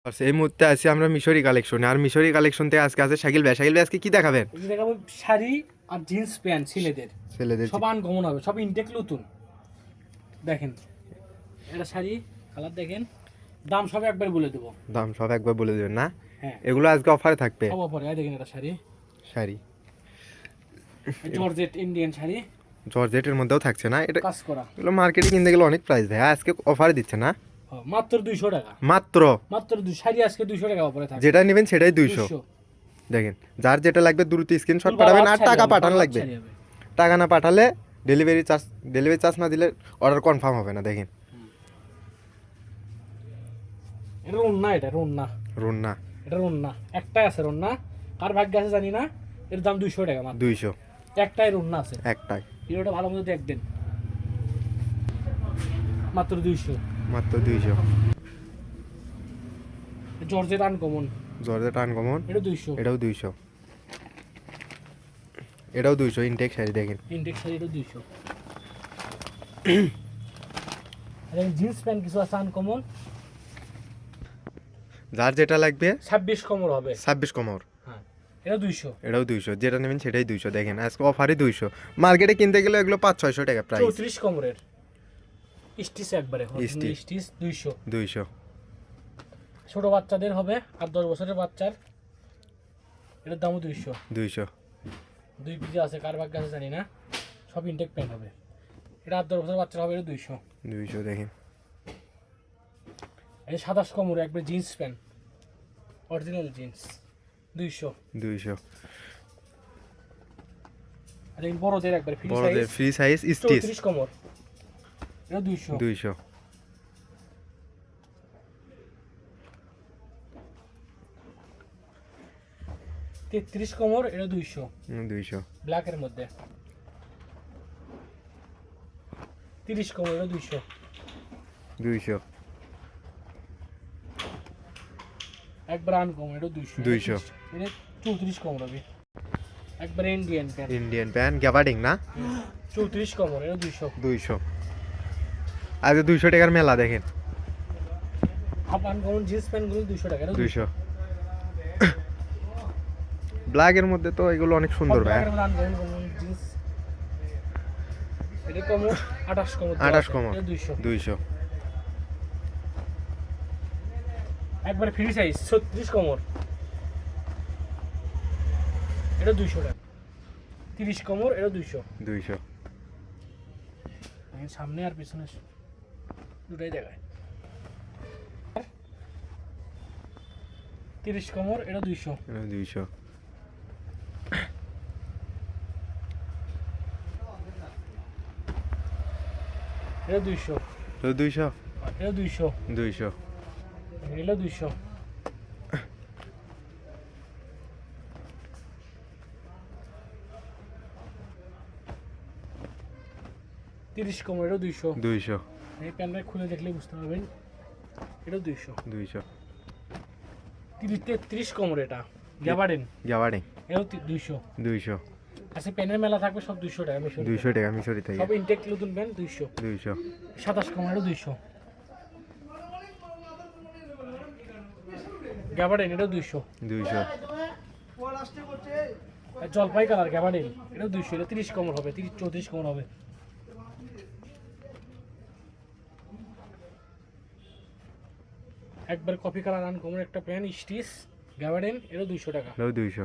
আচ্ছা, এই মুহূর্তে আছি আমরা মিশরি কালেকশনে। আর মিশরি কালেকশন থেকে আজকে আছে শাকিল ভাই। শাকিল ভাই আজকে কি দেখাবেন? এই যে দেখাবো শাড়ি আর জিন্স প্যান্ট ছেলেদের। ছেলেদের সব আনকমন হবে, সব ইনটেক নতুন। দেখেন এটা শাড়ি, কালার দেখেন, দাম সব একবার বলে দেবো। দাম সব একবার বলে দেবেন না? হ্যাঁ, এগুলো আজকে অফারে থাকবে। সব অফারে। এই দেখেন এটা শাড়ি, শাড়ি জর্জেট ইন্ডিয়ান শাড়ি, জর্জেটের মধ্যেও থাকছে না? এটা কাজ করা। এগুলো মার্কেটে কিনতে গেলে অনেক প্রাইস দেয়, আজকে অফারে দিচ্ছে না? হ্যাঁ, মাত্র 200 টাকা। মাত্র মাত্র শাড়ি আজকে 200 টাকা অফারে থাকবে। যেটা নেবেন সেটাই 200। দেখেন, যার যেটা লাগবে দ্রুত স্ক্রিনশট পাঠাবেন। আর টাকা পাঠানো লাগবে, টাকা না পাঠালে ডেলিভারি চার্জ না দিলে অর্ডার কনফার্ম হবে না। দেখেন এটা রুন্না, এটা রুন্না, রুন্না, এটা রুন্না একটাই আছে। রুন্না কার ভাগ্যে আছে জানি না, এর দাম 200 টাকা মাত্র। 200 একটাই রুন্না আছে, একটাই। ভিডিওটা ভালো মতো দেখবেন। মাত্র 200, মাত্র 200। জর্জেট আনকমন, জর্জেট আনকমন, এটা 200। এটাও 200। এটাও 200 ইনটেক শাড়ি। দেখেন ইনটেক শাড়ি, এটা 200। আর জিন্স প্যান্ট কিছু আছে আনকমন, যার যেটা লাগবে 26 কমর হবে। 26 কমর, হ্যাঁ, এটা 200। এটাও 200। যেটা নেবেন সেটাই 200। দেখেন আজকে অফারে 200। মার্কেটে কিনতে গেলে এগুলো 500-600 টাকা প্রাইস। 34 কমরের স্টিচ একবারে, স্টিচ 200। 200। ছোট বাচ্চাদের হবে, আর 10 বছরের বাচ্চার, এটার দামও 200। 200। 2 পিস আছে, কার ভাগ্যে আছে জানি না, সব ইনটেক প্যান্ট হবে। এটা আর 10 বছরের বাচ্চার হবে, এটা 200। 200। দেখেন এই 27 কমর একবার জিন্স প্যান্ট, অরিজিনাল জিন্স, 200। 200। আর এই বড়দের একবার ফ্রি বড়দের সাইজ, ফ্রি সাইজ স্টিচ, 34 কমর, এটা 200। 200। তেত্রিশ কমর, এটা 200। 200। ব্ল্যাকের মধ্যে 30 কমর, এটা 200। 200। একবার আনকমর, এটা 200। 200। এটা 34 কমর হবে। একবার Indian pant, Indian pant gabardine না? 34 কমর, এটা 200। 200। আজকে 200 টাকার মেলা। দেখেন হাফ আনকমন জিন্স প্যান্টগুলো 200 টাকা, এটা 200। ব্ল্যাকের মধ্যে তো এগুলো অনেক সুন্দর ভাই। আনকমন জিন্স, এটা কমর 28 কমর, 28 কমর, এটা 200। 200। একবার ফ্রি সাইজ 36 কমর, এটা 200 টাকা। 30 কমর, এটা 200। 200। সামনে আর পিছনে দুটাই দেখায়। 30 কমর, এটা 200। 200। এটা 200। 200। এটা 200। 200। এটা 200। তিরিশ কমর, এটা 200। 200। এই প্যান্টটা খুলে দেখলে বুঝতে পারবেন, এটা 200। 200। 33 কমর, এটা গ্যাবার্ডিন, গ্যাবার্ডিং, এটাও 200। 200। আচ্ছা, প্যানের মেলা থাকবে সব 200 টাকা। 200 টাকা মিশরি থেকে। সব ইনটেক নতুন প্যান্ট 200। 200। 27 কমর, এটা 200। গ্যাবার্ডিন, এটা 200। 200। জলপাই কালার গ্যাবার্ডিন, এটা 200। এটা 30 কমর হবে, 34 কমর হবে। একবার কফি কালার আনকমন একটা প্যান্ট স্টিচ গ্যাবার্ডিন, এটা 200 টাকা। 200।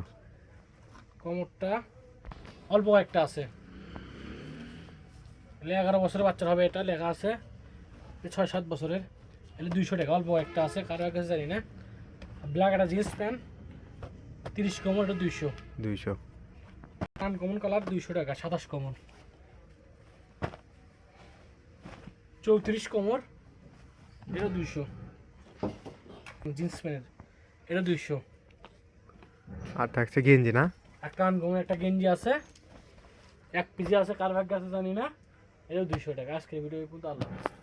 কমরটা অল্প একটা আছে, 11 বছরের বাচ্চার হবে। এটা লেখা আছে 6-7 বছরের, এটা 200 টাকা। অল্প একটা আছে, কারো কাছে জানি না। ব্ল্যাক একটা জিন্স প্যান্ট, 30 কমর, এটা 200। 200। আনকমন কালার 200 টাকা। 27 কমর, 34 কমর, এটা 200। জিন্স প্যান্ট, এটা 200। আর থাকছে গেঞ্জি না? একটা আনকমন একটা গেঞ্জি আছে, 1 পিসি আছে, কার ভাগ্যে আছে জানি না, এটা 200 টাকা। আজকের ভিডিও পর্যন্ত, আল্লাহ হাফেজ।